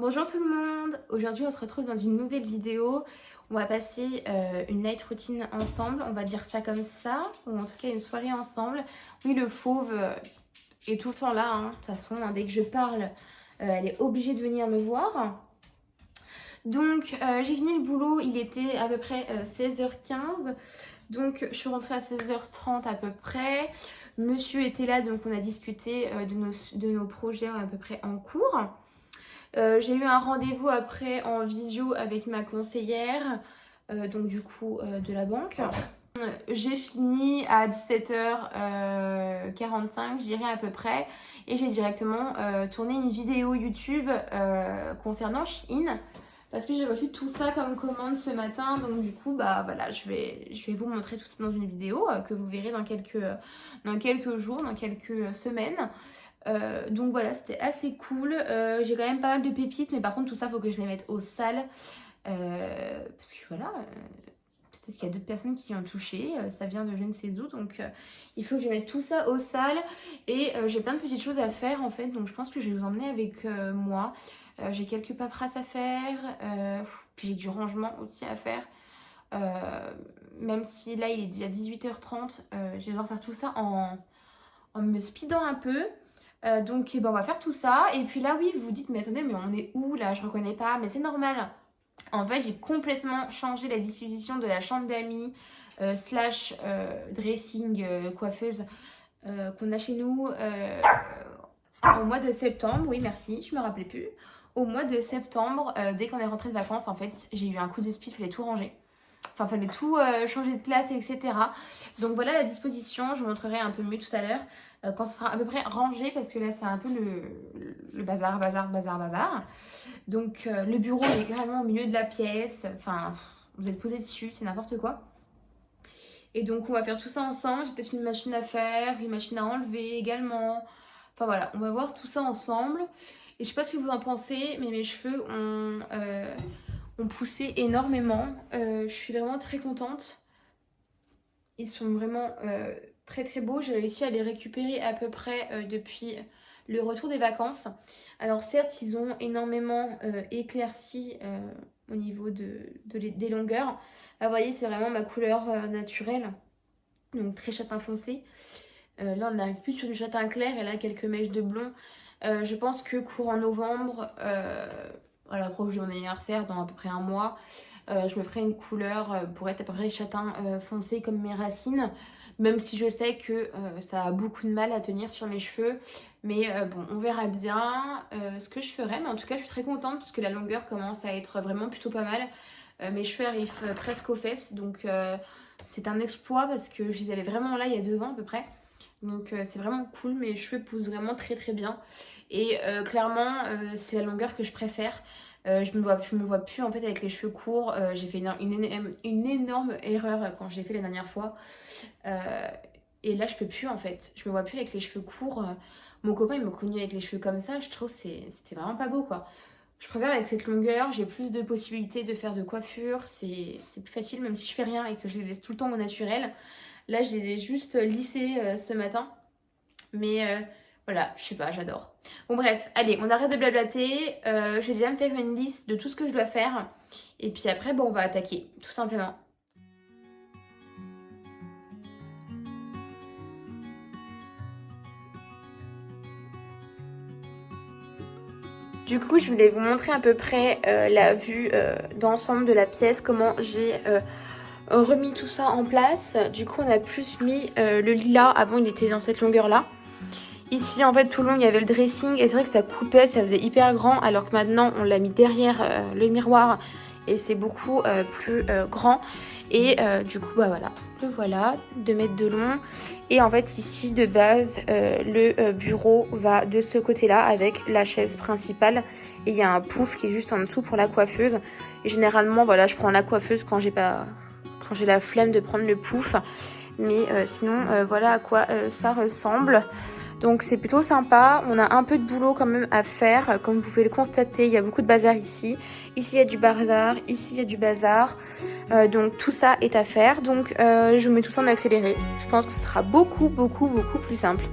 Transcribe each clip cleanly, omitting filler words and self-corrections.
Bonjour tout le monde. Aujourd'hui on se retrouve dans une nouvelle vidéo. On va passer une night routine ensemble, on va dire ça comme ça, ou en tout cas une soirée ensemble. Oui, le fauve est tout le temps là, hein. De toute façon, hein, dès que je parle, elle est obligée de venir me voir. Donc j'ai fini le boulot, il était à peu près 16h15. Donc je suis rentrée à 16h30 à peu près. Monsieur était là, donc on a discuté de nos projets à peu près en cours. J'ai eu un rendez-vous après en visio avec ma conseillère, donc du coup de la banque. J'ai fini à 17h45, je dirais à peu près, et j'ai directement tourné une vidéo YouTube concernant Shein. Parce que j'ai reçu tout ça comme commande ce matin, donc du coup, bah voilà, je vais vous montrer tout ça dans une vidéo que vous verrez dans quelques jours, dans quelques semaines. Donc voilà, c'était assez cool. J'ai quand même pas mal de pépites, mais par contre tout ça, faut que je les mette au sale. Parce que voilà, peut-être qu'il y a d'autres personnes qui y ont touché. Ça vient de je ne sais où, donc il faut que je mette tout ça au sale. Et j'ai plein de petites choses à faire en fait, donc je pense que je vais vous emmener avec moi. J'ai quelques paperasses à faire, puis j'ai du rangement aussi à faire. Même si là il est déjà 18h30, je vais devoir faire tout ça en me speedant un peu. Donc on va faire tout ça. Et puis là, oui, vous vous dites, mais attendez, mais on est où là? Je reconnais pas. Mais c'est normal. En fait, j'ai complètement changé la disposition de la chambre d'amis slash dressing coiffeuse qu'on a chez nous au mois de septembre. Oui, merci, je me rappelais plus. Au mois de septembre, dès qu'on est rentré de vacances, en fait, j'ai eu un coup de speed, il fallait tout ranger. Enfin, il fallait tout changer de place, etc. Donc voilà la disposition, je vous montrerai un peu mieux tout à l'heure quand ce sera à peu près rangé, parce que là c'est un peu le bazar. Donc le bureau est carrément au milieu de la pièce, enfin vous êtes posé dessus, c'est n'importe quoi. Et donc on va faire tout ça ensemble, j'ai peut-être une machine à faire, une machine à enlever également. Enfin voilà, on va voir tout ça ensemble. Et je sais pas ce que vous en pensez, mais mes cheveux ont poussé énormément. Je suis vraiment très contente. Ils sont vraiment très très beaux. J'ai réussi à les récupérer à peu près depuis le retour des vacances. Alors certes, ils ont énormément éclairci au niveau des longueurs. Là, vous voyez, c'est vraiment ma couleur naturelle. Donc très châtain foncé. Là, on n'arrive plus sur du châtain clair et là, quelques mèches de blond. Je pense que courant novembre, à l'approche de mon anniversaire, dans à peu près un mois, je me ferai une couleur pour être à peu près châtain foncé comme mes racines. Même si je sais que ça a beaucoup de mal à tenir sur mes cheveux. Mais bon, on verra bien ce que je ferai. Mais en tout cas, je suis très contente parce que la longueur commence à être vraiment plutôt pas mal. Mes cheveux arrivent presque aux fesses. Donc c'est un exploit parce que je les avais vraiment là il y a 2 ans à peu près. Donc c'est vraiment cool, mes cheveux poussent vraiment très très bien. Et clairement, c'est la longueur que je préfère. Je me vois plus en fait avec les cheveux courts. J'ai fait une énorme erreur quand je l'ai fait la dernière fois. Et là, je peux plus en fait. Je me vois plus avec les cheveux courts. Mon copain, il m'a connue avec les cheveux comme ça. Je trouve que c'était vraiment pas beau quoi. Je préfère avec cette longueur. J'ai plus de possibilités de faire de coiffure. C'est plus facile, même si je fais rien et que je les laisse tout le temps au naturel. Là, je les ai juste lissés ce matin. Mais voilà, je sais pas, j'adore. Bon bref, allez, on arrête de blablater. Je vais déjà me faire une liste de tout ce que je dois faire. Et puis après, bon, on va attaquer, tout simplement. Du coup, je voulais vous montrer à peu près la vue d'ensemble de la pièce, comment j'ai remis tout ça en place. Du coup, on a plus mis le lilas. Avant, il était dans cette longueur-là. Ici, en fait, tout le long, il y avait le dressing. Et c'est vrai que ça coupait, ça faisait hyper grand. Alors que maintenant, on l'a mis derrière le miroir. Et c'est beaucoup plus grand. Et du coup, bah voilà. Le voilà, 2 mètres de long. Et en fait, ici, de base, le bureau va de ce côté-là avec la chaise principale. Et il y a un pouf qui est juste en dessous pour la coiffeuse. Et généralement, voilà, je prends la coiffeuse quand j'ai la flemme de prendre le pouf. Mais sinon, voilà à quoi ça ressemble. Donc c'est plutôt sympa, on a un peu de boulot quand même à faire, comme vous pouvez le constater, il y a beaucoup de bazar ici. Ici il y a du bazar, ici il y a du bazar, donc tout ça est à faire. Donc je mets tout ça en accéléré, je pense que ce sera beaucoup plus simple.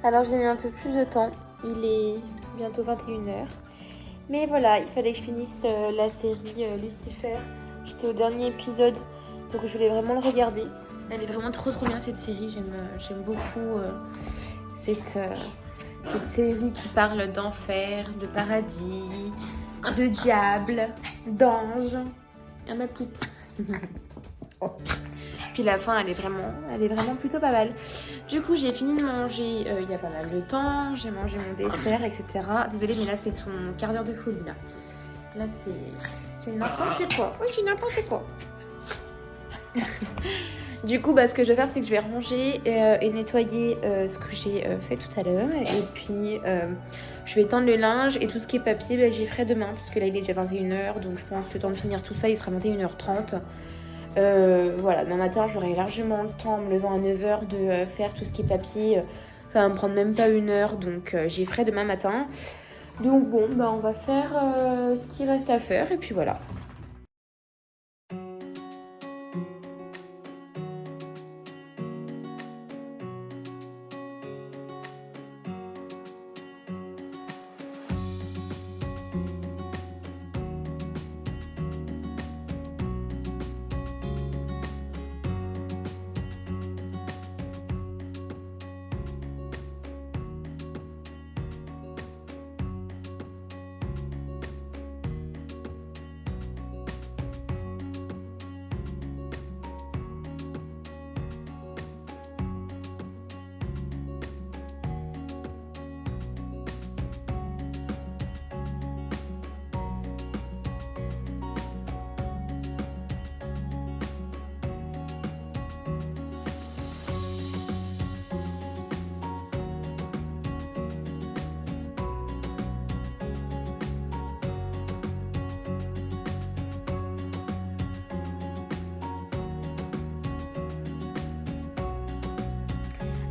Alors j'ai mis un peu plus de temps, il est bientôt 21h. Mais voilà, il fallait que je finisse la série Lucifer. J'étais au dernier épisode, donc je voulais vraiment le regarder. Elle est vraiment trop bien cette série, j'aime beaucoup cette série qui parle d'enfer, de paradis, de diable, d'ange. Ah ma petite. Puis la fin, elle est vraiment plutôt pas mal. Du coup, j'ai fini de manger il y a pas mal de temps. J'ai mangé mon dessert, etc. Désolée, mais là, c'est son quart d'heure de folie, là. Là, c'est n'importe quoi. Oui, c'est n'importe quoi. Du coup, ce que je vais faire, c'est que je vais ranger et nettoyer ce que j'ai fait tout à l'heure. Et puis, je vais étendre le linge et tout ce qui est papier, j'y ferai demain. Parce que là, il est déjà 21h. Donc, je pense que le temps de finir tout ça, il sera 21h30. Voilà, demain matin j'aurai largement le temps en me levant à 9h de faire tout ce qui est papier. Ça va me prendre même pas 1 heure, donc j'y ferai demain matin. Donc bon, on va faire ce qui reste à faire et puis voilà.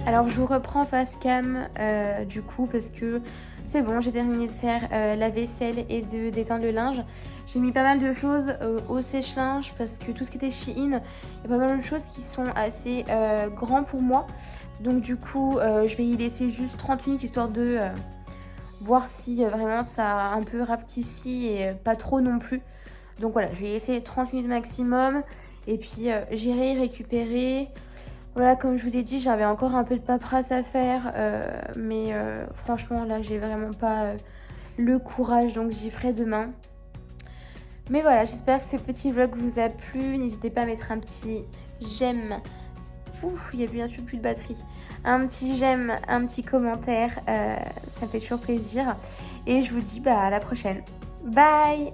Alors je vous reprends face cam du coup parce que c'est bon, j'ai terminé de faire la vaisselle et de d'éteindre le linge. J'ai mis pas mal de choses au sèche-linge parce que tout ce qui était Shein, il y a pas mal de choses qui sont assez grands pour moi. Donc du coup, je vais y laisser juste 30 minutes histoire de voir si vraiment ça un peu rapetissit et pas trop non plus. Donc voilà, je vais y laisser 30 minutes maximum et puis j'irai y récupérer. Voilà, comme je vous ai dit, j'avais encore un peu de paperasse à faire, mais franchement, là, j'ai vraiment pas le courage, donc j'y ferai demain. Mais voilà, j'espère que ce petit vlog vous a plu. N'hésitez pas à mettre un petit j'aime. Ouf, il y a bien sûr plus de batterie. Un petit j'aime, un petit commentaire, ça me fait toujours plaisir. Et je vous dis à la prochaine. Bye!